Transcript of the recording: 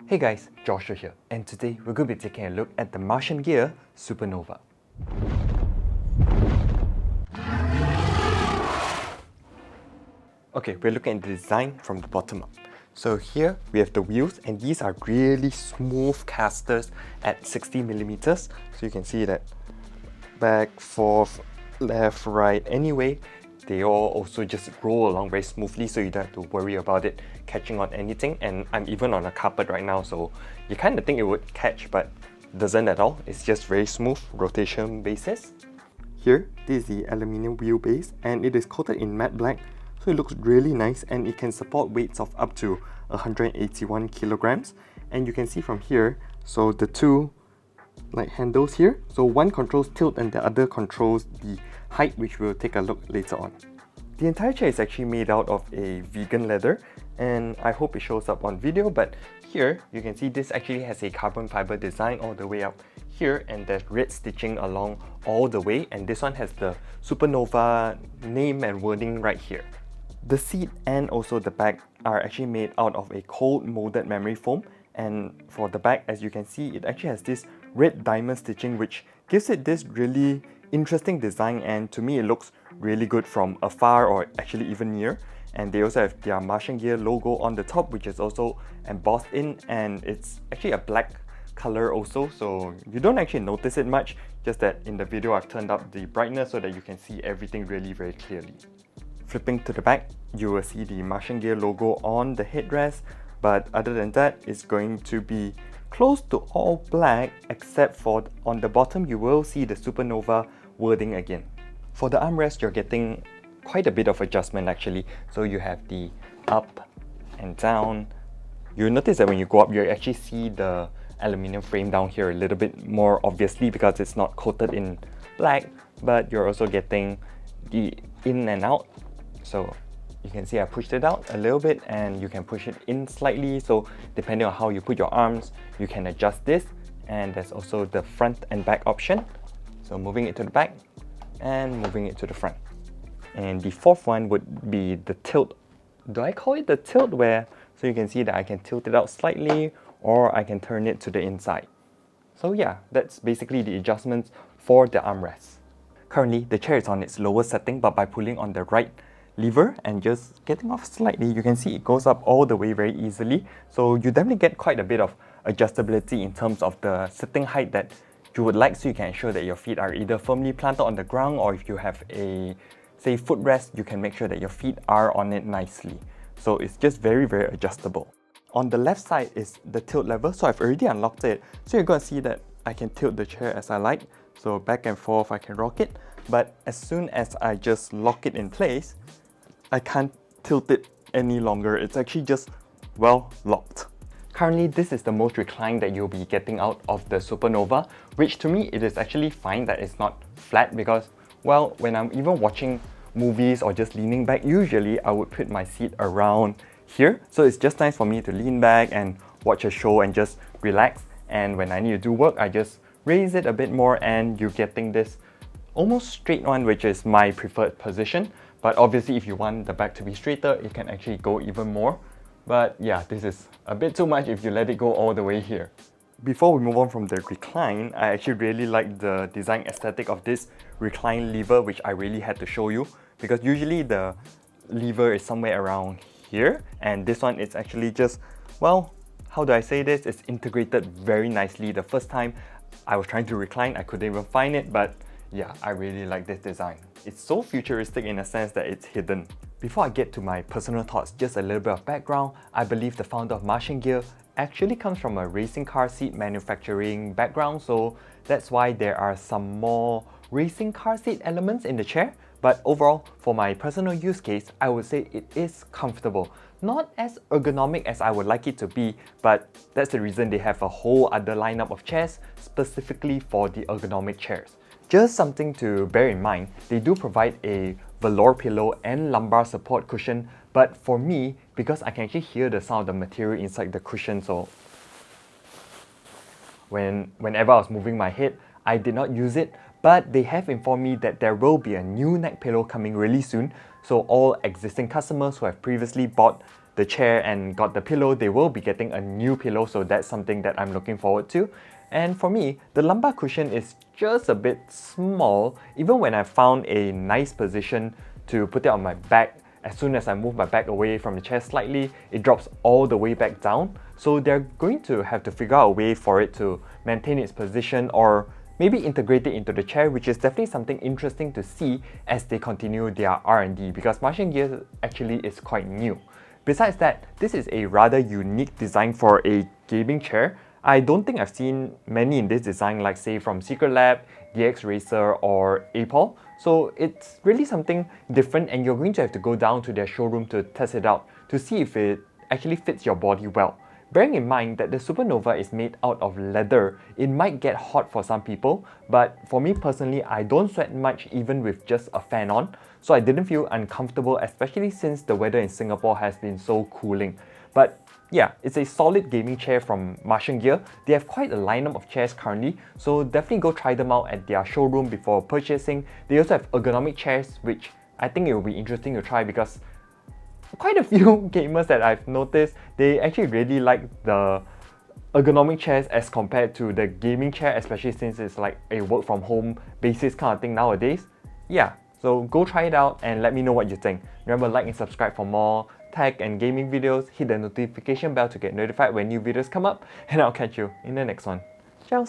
Hey guys, Joshua here, and today we're going to be taking a look at the Martiangear Supernova. Okay, we're looking at the design from the bottom up. So here we have the wheels, and these are really smooth casters at 60mm. So you can see that back, forth, left, right, anyway, they all also just roll along very smoothly, so you don't have to worry about it catching on anything. And I'm even on a carpet right now, so you kind of think it would catch, but it doesn't at all. It's just very smooth rotation basis. Here, this is the aluminium wheelbase, and it is coated in matte black, so it looks really nice, and it can support weights of up to 181 kilograms. And you can see from here, so the two handles here, so one controls tilt and the other controls the height, which we'll take a look later on. The entire chair is actually made out of a vegan leather, and I hope it shows up on video, but here you can see this actually has a carbon fiber design all the way up here, and there's red stitching along all the way, and this one has the Supernova name and wording right here. The seat and also the back are actually made out of a cold molded memory foam, and for the back, as you can see, it actually has this red diamond stitching, which gives it this really interesting design, and to me it looks really good from afar or actually even near. And they also have their Martiangear logo on the top, which is also embossed in, and it's actually a black color also, so you don't actually notice it much, just that in the video I've turned up the brightness so that you can see everything really very clearly. Flipping to the back, you will see the Martiangear logo on the headrest, but other than that, it's going to be close to all black, except for on the bottom you will see the Supernova wording again. For the armrest, you're getting quite a bit of adjustment actually. So you have the up and down. You'll notice that when you go up, you actually see the aluminium frame down here a little bit more obviously because it's not coated in black, but you're also getting the in and out. So you can see I pushed it out a little bit, and you can push it in slightly, so depending on how you put your arms, you can adjust this. And there's also the front and back option, so moving it to the back and moving it to the front. And the fourth one would be the tilt. Do I call it the tilt? So you can see that I can tilt it out slightly, or I can turn it to the inside. So yeah, that's basically the adjustments for the armrest. Currently, the chair is on its lowest setting, but by pulling on the right lever and just getting off slightly, you can see it goes up all the way very easily. So you definitely get quite a bit of adjustability in terms of the sitting height that you would like, so you can ensure that your feet are either firmly planted on the ground, or if you have a, say, footrest, you can make sure that your feet are on it nicely. So it's just very, very adjustable. On the left side is the tilt lever, so I've already unlocked it. So you're going to see that I can tilt the chair as I like. So back and forth, I can rock it. But as soon as I just lock it in place, I can't tilt it any longer. It's actually just, well, locked. Currently, this is the most reclined that you'll be getting out of the Supernova, which to me, it is actually fine that it's not flat because, well, when I'm even watching movies or just leaning back, usually I would put my seat around here. So it's just nice for me to lean back and watch a show and just relax. And when I need to do work, I just raise it a bit more, and you're getting this almost straight one, which is my preferred position. But obviously, if you want the back to be straighter, you can actually go even more. But yeah, this is a bit too much if you let it go all the way here. Before we move on from the recline, I actually really like the design aesthetic of this recline lever, which I really had to show you, because usually the lever is somewhere around here, and this one is actually just, well, how do I say this? It's integrated very nicely. The first time I was trying to recline, I couldn't even find it, but yeah, I really like this design. It's so futuristic in a sense that it's hidden. Before I get to my personal thoughts, just a little bit of background. I believe the founder of Martiangear actually comes from a racing car seat manufacturing background, so that's why there are some more racing car seat elements in the chair. But overall, for my personal use case, I would say it is comfortable. Not as ergonomic as I would like it to be, but that's the reason they have a whole other lineup of chairs specifically for the ergonomic chairs. Just something to bear in mind, they do provide a velour pillow and lumbar support cushion, but for me, because I can actually hear the sound of the material inside the cushion, so whenever I was moving my head, I did not use it, but they have informed me that there will be a new neck pillow coming really soon, so all existing customers who have previously bought the chair and got the pillow, they will be getting a new pillow, so that's something that I'm looking forward to. And for me, the lumbar cushion is just a bit small. Even when I found a nice position to put it on my back, as soon as I move my back away from the chair slightly, it drops all the way back down. So they're going to have to figure out a way for it to maintain its position, or maybe integrate it into the chair, which is definitely something interesting to see as they continue their R&D, because Martiangear actually is quite new. Besides that, this is a rather unique design for a gaming chair. I don't think I've seen many in this design, like say from Secret Lab, DX Racer or Apple. So it's really something different, and you're going to have to go down to their showroom to test it out to see if it actually fits your body well. Bearing in mind that the Supernova is made out of leather, it might get hot for some people, but for me personally, I don't sweat much even with just a fan on, so I didn't feel uncomfortable, especially since the weather in Singapore has been so cooling. But yeah, it's a solid gaming chair from Martiangear. They have quite a lineup of chairs currently, so definitely go try them out at their showroom before purchasing. They also have ergonomic chairs, which I think it will be interesting to try, because quite a few gamers that I've noticed, they actually really like the ergonomic chairs as compared to the gaming chair, especially since it's like a work from home basis kind of thing nowadays. Yeah, so go try it out and let me know what you think. Remember, like and subscribe for more tech and gaming videos, hit the notification bell to get notified when new videos come up, and I'll catch you in the next one. Ciao!